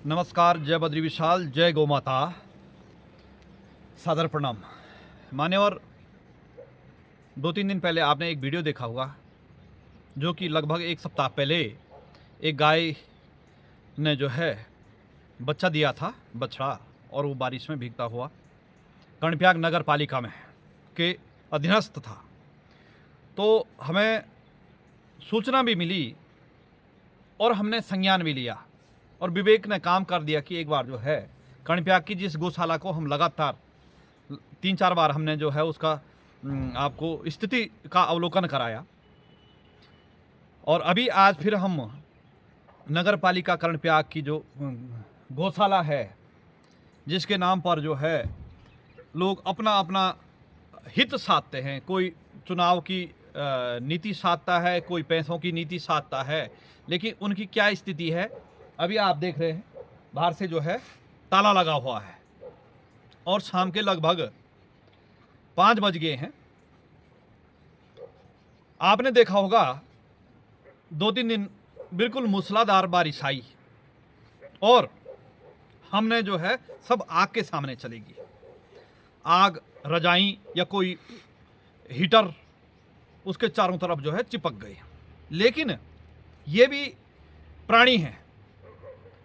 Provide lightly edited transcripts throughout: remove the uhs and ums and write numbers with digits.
नमस्कार, जय बद्री विशाल, जय गौ माता, सादर प्रणाम। मान्यवर, 2-3 दिन पहले आपने एक वीडियो देखा होगा जो कि लगभग एक सप्ताह पहले एक गाय ने जो है बच्चा दिया था, बछड़ा, और वो बारिश में भीगता हुआ कर्णप्रयाग नगर पालिका में के अधीनस्थ था। तो हमें सूचना भी मिली और हमने संज्ञान भी लिया और विवेक ने काम कर दिया कि एक बार जो है कर्णप्रयाग की जिस गौशाला को हम लगातार 3-4 बार हमने जो है उसका आपको स्थिति का अवलोकन कराया, और अभी आज फिर हम नगर पालिका कर्णप्रयाग की जो गौशाला है जिसके नाम पर जो है लोग अपना अपना हित साधते हैं, कोई चुनाव की नीति साधता है, कोई पैसों की नीति साधता है, लेकिन उनकी क्या स्थिति है अभी आप देख रहे हैं। बाहर से जो है ताला लगा हुआ है और शाम के लगभग 5 बज गए हैं। आपने देखा होगा 2-3 दिन बिल्कुल मूसलाधार बारिश आई और हमने जो है सब आग के सामने चलेगी, आग, रजाई या कोई हीटर उसके चारों तरफ जो है चिपक गई। लेकिन ये भी प्राणी हैं,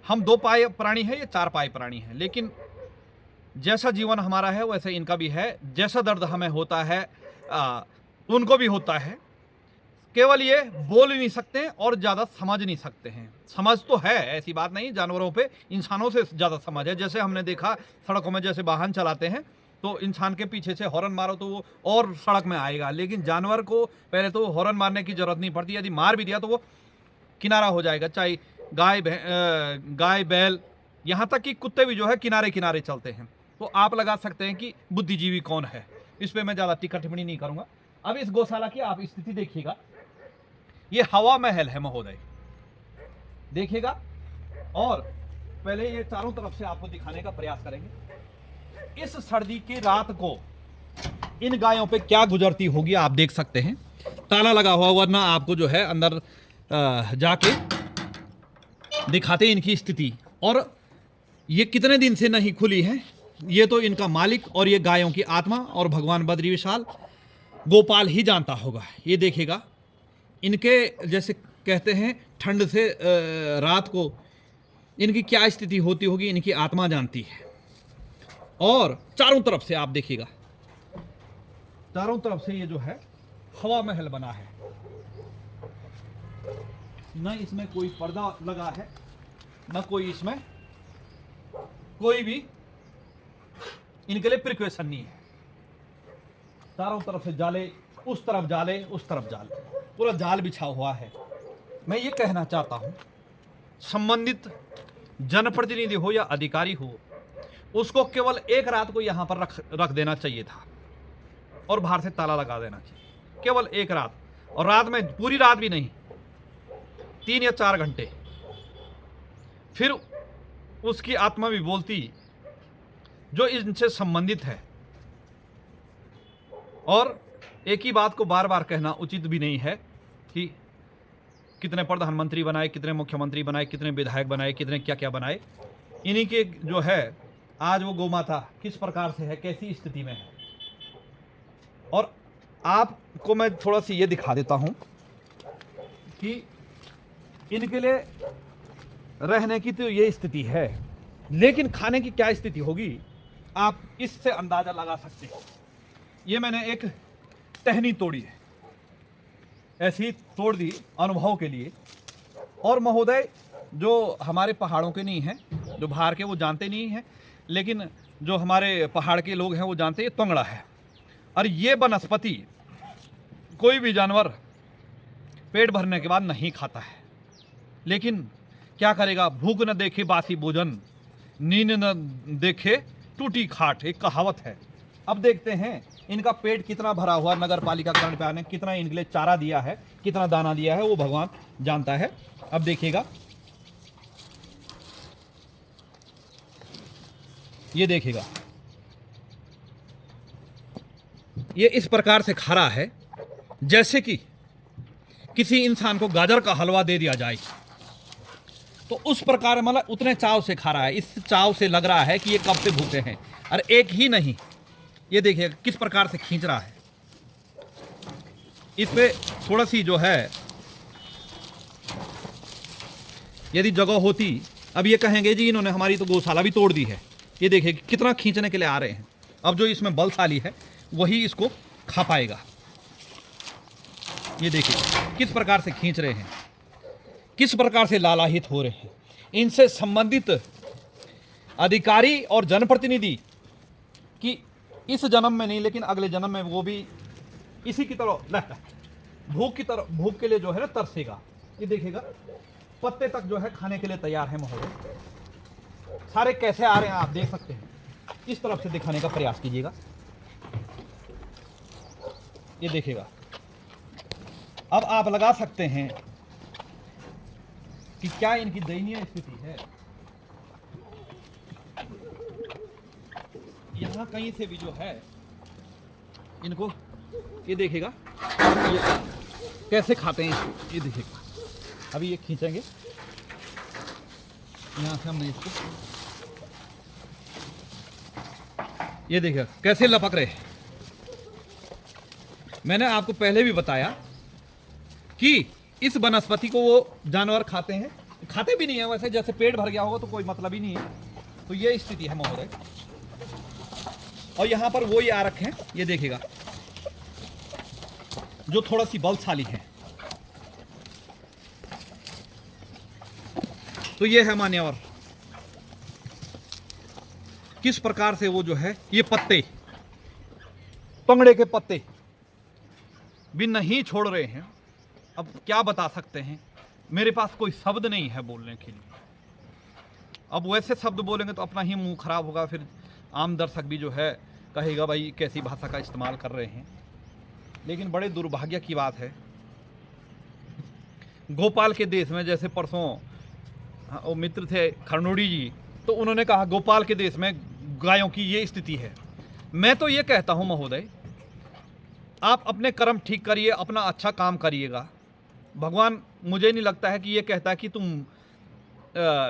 हम 2 पाए प्राणी हैं, ये 4 पाए प्राणी हैं, लेकिन जैसा जीवन हमारा है वैसे इनका भी है। जैसा दर्द हमें होता है उनको भी होता है। केवल ये बोल ही नहीं सकते और ज़्यादा समझ नहीं सकते हैं। समझ तो है, ऐसी बात नहीं, जानवरों पे इंसानों से ज़्यादा समझ है। जैसे हमने देखा सड़कों में जैसे वाहन चलाते हैं तो इंसान के पीछे से हॉर्न मारो तो वो और सड़क में आएगा, लेकिन जानवर को पहले तो हॉर्न मारने की ज़रूरत नहीं पड़ती, यदि मार भी दिया तो वो किनारा हो जाएगा। चाहे गाय बैल, यहाँ तक कि कुत्ते भी जो है किनारे किनारे चलते हैं। तो आप लगा सकते हैं कि बुद्धिजीवी कौन है। इस पे मैं ज़्यादा टिक्का टिप्पणी नहीं करूँगा। अब इस गौशाला की आप स्थिति देखिएगा, ये हवा महल है महोदय, देखिएगा। और पहले ये चारों तरफ से आपको दिखाने का प्रयास करेंगे। इस सर्दी की रात को इन गायों पे क्या गुजरती होगी आप देख सकते हैं। ताला लगा हुआ, वरना आपको जो है अंदर जाके दिखाते इनकी स्थिति। और ये कितने दिन से नहीं खुली है, ये तो इनका मालिक और ये गायों की आत्मा और भगवान बद्री विशाल गोपाल ही जानता होगा। ये देखिएगा, इनके जैसे कहते हैं ठंड से रात को इनकी क्या स्थिति होती होगी, इनकी आत्मा जानती है। और चारों तरफ से आप देखिएगा, चारों तरफ से ये जो है हवा महल बना है, न इसमें कोई पर्दा लगा है, न कोई इसमें कोई भी इनके लिए प्रिकॉशन नहीं है। चारों तरफ से जाले, उस तरफ जाले, उस तरफ जाले, पूरा जाल बिछा हुआ है। मैं ये कहना चाहता हूं, संबंधित जनप्रतिनिधि हो या अधिकारी हो, उसको केवल एक रात को यहां पर रख देना चाहिए था और बाहर से ताला लगा देना चाहिए, केवल एक रात। और रात में पूरी रात भी नहीं, 3 या 4 घंटे। फिर उसकी आत्मा भी बोलती जो इनसे संबंधित है। और एक ही बात को बार बार कहना उचित भी नहीं है कि कितने प्रधानमंत्री बनाए, कितने मुख्यमंत्री बनाए, कितने विधायक बनाए, कितने क्या क्या बनाए। इन्हीं के जो है आज वो गौ माता किस प्रकार से है, कैसी स्थिति में है। और आपको मैं थोड़ा सी ये दिखा देता हूं कि इनके लिए रहने की तो ये स्थिति है, लेकिन खाने की क्या स्थिति होगी आप इससे अंदाजा लगा सकते हैं। ये मैंने एक टहनी तोड़ी है, ऐसी ही तोड़ दी अनुभव के लिए। और महोदय, जो हमारे पहाड़ों के नहीं हैं, जो बाहर के वो जानते नहीं हैं, लेकिन जो हमारे पहाड़ के लोग हैं वो जानते हैं, ये तंगड़ा है। और ये वनस्पति कोई भी जानवर पेट भरने के बाद नहीं खाता है, लेकिन क्या करेगा, भूख न देखे बासी भोजन, नींद न देखे टूटी खाट, एक कहावत है। अब देखते हैं इनका पेट कितना भरा हुआ, नगर पालिका कर्णप्रयाग ने कितना इनके लिए चारा दिया है, कितना दाना दिया है, वो भगवान जानता है। अब देखिएगा, ये देखिएगा, ये इस प्रकार से खड़ा है जैसे कि किसी इंसान को गाजर का हलवा दे दिया जाए। तो उस प्रकार मतलब उतने चाव से खा रहा है, इस चाव से लग रहा है कि ये कब से भूखे हैं। और एक ही नहीं, ये देखिए किस प्रकार से खींच रहा है। इस पे थोड़ा सी जो है यदि जगह होती, अब ये कहेंगे जी इन्होंने हमारी तो गौशाला भी तोड़ दी है। ये देखिए कितना खींचने के लिए आ रहे हैं। अब जो इसमें बलशाली है वही इसको खा पाएगा। ये देखिए किस प्रकार से खींच रहे हैं, किस प्रकार से लालायित हो रहे हैं। इनसे संबंधित अधिकारी और जनप्रतिनिधि कि इस जन्म में नहीं लेकिन अगले जन्म में वो भी इसी की तरह भूख की तरह, भूख के लिए जो है ना तरसेगा। ये देखिएगा पत्ते तक जो है खाने के लिए तैयार है महोदय। सारे कैसे आ रहे हैं आप देख सकते हैं। इस तरफ से दिखाने का प्रयास कीजिएगा। ये देखिएगा। अब आप लगा सकते हैं कि क्या इनकी दयनीय स्थिति है। यहां कहीं से भी जो है इनको, ये देखिएगा ये कैसे खाते हैं इसको। ये देखिएगा अभी ये खींचेंगे यहां से हमने इसको, ये देखिए कैसे लपक रहे हैं। मैंने आपको पहले भी बताया कि इस वनस्पति को वो जानवर खाते हैं, खाते भी नहीं है वैसे, जैसे पेट भर गया होगा तो कोई मतलब ही नहीं है। तो ये स्थिति है महोदय। और यहां पर वो ही आ रखे हैं, ये देखिएगा जो थोड़ा सी बलशाली है। तो ये है मान्यवर, किस प्रकार से वो जो है ये पत्ते, पंगड़े के पत्ते भी नहीं छोड़ रहे हैं। अब क्या बता सकते हैं, मेरे पास कोई शब्द नहीं है बोलने के लिए। अब वैसे शब्द बोलेंगे तो अपना ही मुंह खराब होगा, फिर आम दर्शक भी जो है कहेगा भाई कैसी भाषा का इस्तेमाल कर रहे हैं। लेकिन बड़े दुर्भाग्य की बात है, गोपाल के देश में जैसे परसों वो मित्र थे खरनोड़ी जी, तो उन्होंने कहा गोपाल के देश में गायों की ये स्थिति है। मैं तो ये कहता हूं महोदय, आप अपने कर्म ठीक करिए, अपना अच्छा काम करिएगा। भगवान मुझे नहीं लगता है कि ये कहता है कि तुम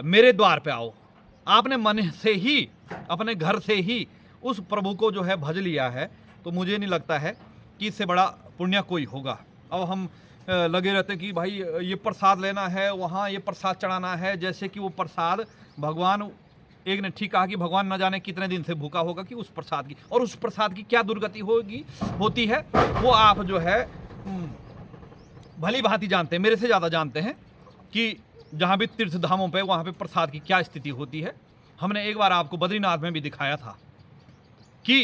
मेरे द्वार पे आओ। आपने मन से ही, अपने घर से ही उस प्रभु को जो है भज लिया है, तो मुझे नहीं लगता है कि इससे बड़ा पुण्य कोई होगा। अब हम लगे रहते हैं कि भाई ये प्रसाद लेना है, वहाँ ये प्रसाद चढ़ाना है, जैसे कि वो प्रसाद भगवान, एक ने ठीक कहा कि भगवान न जाने कितने दिन से भूखा होगा कि उस प्रसाद की, और उस प्रसाद की क्या दुर्गति होती है वो आप जो है भली भांति जानते हैं, मेरे से ज़्यादा जानते हैं कि जहाँ भी तीर्थ धामों पे वहाँ पे प्रसाद की क्या स्थिति होती है। हमने एक बार आपको बद्रीनाथ में भी दिखाया था कि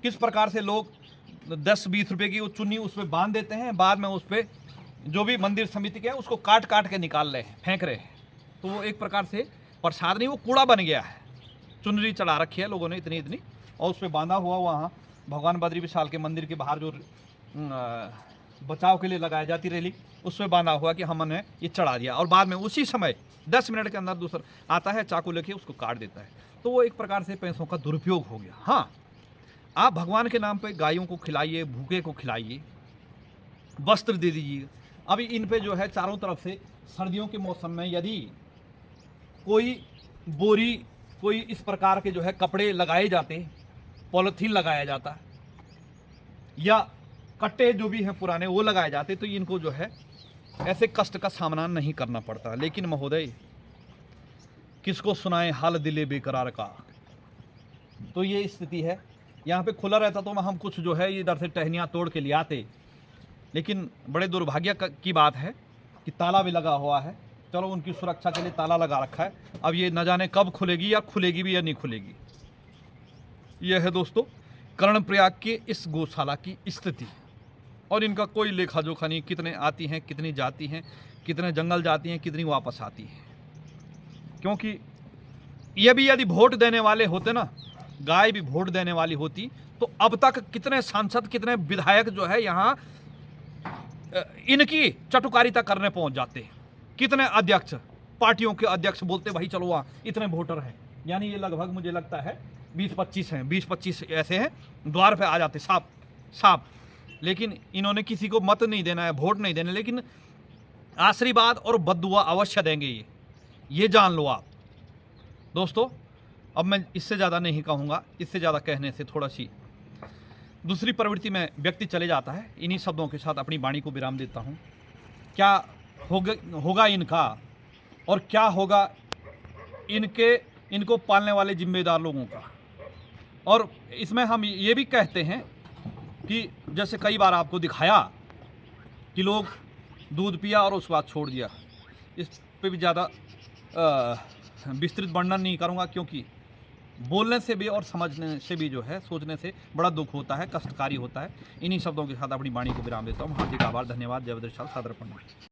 किस प्रकार से लोग 10-20 रुपए की वो चुन्नी उस पर बांध देते हैं, बाद में उस पर जो भी मंदिर समिति के है उसको काट काट के निकाल रहे हैं, फेंक रहे हैं। तो वो एक प्रकार से प्रसाद नहीं, वो कूड़ा बन गया है। चुनरी चढ़ा रखी है लोगों ने इतनी इतनी, और उस पर बांधा हुआ वहाँ भगवान बद्री विशाल के मंदिर के बाहर जो बचाव के लिए लगाई जाती रेली, उस पर बांधा हुआ कि हमने ये चढ़ा दिया, और बाद में उसी समय 10 मिनट के अंदर दूसरा आता है चाकू लेके उसको काट देता है। तो वो एक प्रकार से पैसों का दुरुपयोग हो गया। हाँ, आप भगवान के नाम पे गायों को खिलाइए, भूखे को खिलाइए, वस्त्र दे दीजिए। अभी इन पे जो है चारों तरफ से सर्दियों के मौसम में यदि कोई बोरी, कोई इस प्रकार के जो है कपड़े लगाए जाते, पॉलिथीन लगाया जाता, या कट्टे जो भी हैं पुराने वो लगाए जाते, तो इनको जो है ऐसे कष्ट का सामना नहीं करना पड़ता। लेकिन महोदय किसको सुनाए हाल दिले बेकरार का। तो ये स्थिति है। यहाँ पे खुला रहता तो हम कुछ जो है इधर से टहनियाँ तोड़ के ले आते, लेकिन बड़े दुर्भाग्य की बात है कि ताला भी लगा हुआ है। चलो उनकी सुरक्षा के लिए ताला लगा रखा है, अब ये न जाने कब खुलेगी, या खुलेगी भी या नहीं खुलेगी। यह है दोस्तों कर्णप्रयाग के इस गौशाला की स्थिति, और इनका कोई लेखा जोखा नहीं, कितने आती हैं, कितनी जाती हैं, कितने जंगल जाती हैं, कितनी वापस आती हैं। क्योंकि ये भी यदि वोट देने वाले होते ना, गाय भी वोट देने वाली होती, तो अब तक कितने सांसद, कितने विधायक जो है यहाँ इनकी चटुकारिता करने पहुंच जाते। कितने अध्यक्ष, पार्टियों के अध्यक्ष बोलते भाई चलो वहाँ इतने वोटर हैं, यानी ये लगभग मुझे लगता है 20-25 हैं, 20-25 ऐसे हैं, द्वार पे आ जाते साफ। लेकिन इन्होंने किसी को मत नहीं देना है, वोट नहीं देना, लेकिन आशीर्वाद और बद्दुआ अवश्य देंगे। ये जान लो आप। दोस्तों, अब मैं इससे ज़्यादा नहीं कहूँगा, इससे ज़्यादा कहने से थोड़ा सी दूसरी प्रवृत्ति में व्यक्ति चले जाता है। इन्हीं शब्दों के साथ अपनी वाणी को विराम देता हूँ। क्या होगा इनका, और क्या होगा इनको पालने वाले जिम्मेदार लोगों का। और इसमें हम ये भी कहते हैं कि जैसे कई बार आपको दिखाया कि लोग दूध पिया और उसके बाद छोड़ दिया। इस पे भी ज़्यादा विस्तृत वर्णन नहीं करूँगा, क्योंकि बोलने से भी और समझने से भी जो है, सोचने से बड़ा दुख होता है, कष्टकारी होता है। इन्हीं शब्दों के साथ अपनी वाणी को विराम देता हूँ। हार्दिक आभार, धन्यवाद। जय विदेश, सादर प्रणाम।